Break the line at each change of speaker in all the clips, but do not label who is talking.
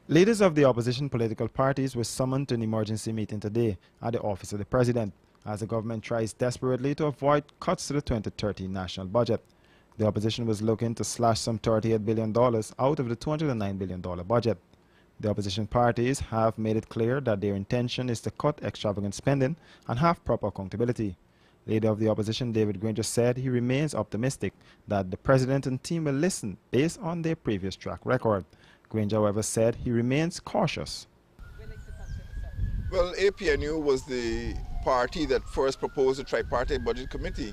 Leaders of the opposition political parties were summoned to an emergency meeting today at the office of the president as the government tries desperately to avoid cuts to the 2013 national budget. The opposition was looking to slash some $38 billion out of the $209 billion budget. The opposition parties have made it clear that their intention is to cut extravagant spending and have proper accountability. Leader of the opposition David Granger said he remains optimistic that the president and team will listen based on their previous track record. Granger, however, said he remains cautious.
Well, APNU was the party that first proposed the tripartite budget committee,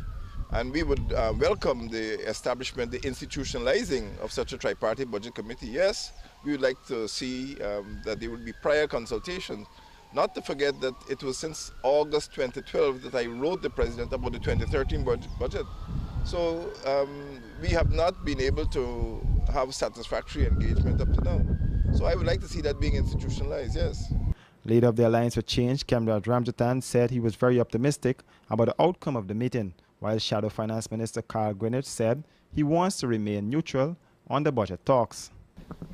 and we would welcome the establishment, the institutionalizing of such a tripartite budget committee. Yes, we would like to see that there would be prior consultation. Not to forget that it was since August 2012 that I wrote the president about the 2013 budget. So we have not been able to have satisfactory engagement up to now. So I would like to see that being institutionalized, yes.
Leader of the Alliance for Change, Kemraj Ramjathan, said he was very optimistic about the outcome of the meeting, while Shadow Finance Minister Carl Greenidge said he wants to remain neutral on the budget talks.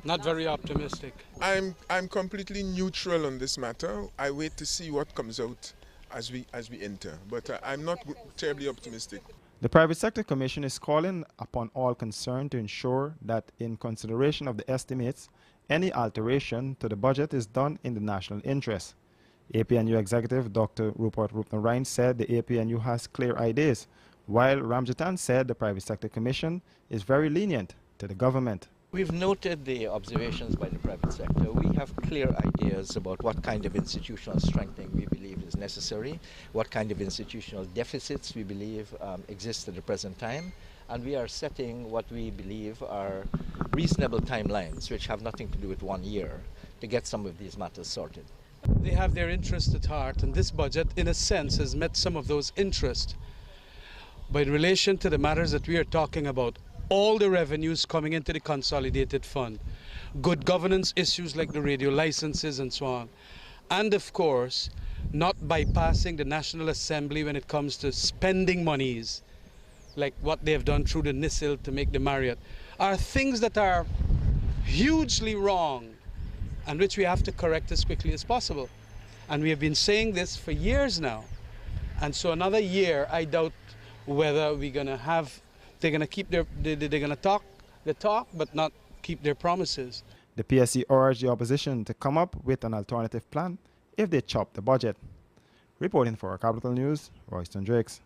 Not very optimistic.
I'm completely neutral on this matter. I wait to see what comes out as we enter, but I'm not terribly optimistic.
The Private Sector Commission is calling upon all concerned to ensure that in consideration of the estimates, any alteration to the budget is done in the national interest. APNU Executive Dr. Rupert Rupner-Ryan said the APNU has clear ideas, while Ramjathan said the Private Sector Commission is very lenient to the government.
We've noted the observations by the private sector. We have clear ideas about what kind of institutional strengthening we believe is necessary, what kind of institutional deficits we believe exist at the present time, and we are setting what we believe are reasonable timelines, which have nothing to do with 1 year, to get some of these matters sorted.
They have their interests at heart, and this budget, in a sense, has met some of those interests. But in relation to the matters that we are talking about, all the revenues coming into the consolidated fund, good governance issues like the radio licenses and so on, and of course, not bypassing the National Assembly when it comes to spending monies, like what they have done through the NISIL to make the Marriott, are things that are hugely wrong and which we have to correct as quickly as possible. And we have been saying this for years now. And so another year, I doubt whether we're going to have they're going to keep they're going to talk the talk, but not keep their promises.
The PSC urged the opposition to come up with an alternative plan if they chop the budget. Reporting for Capital News, Royston Drakes.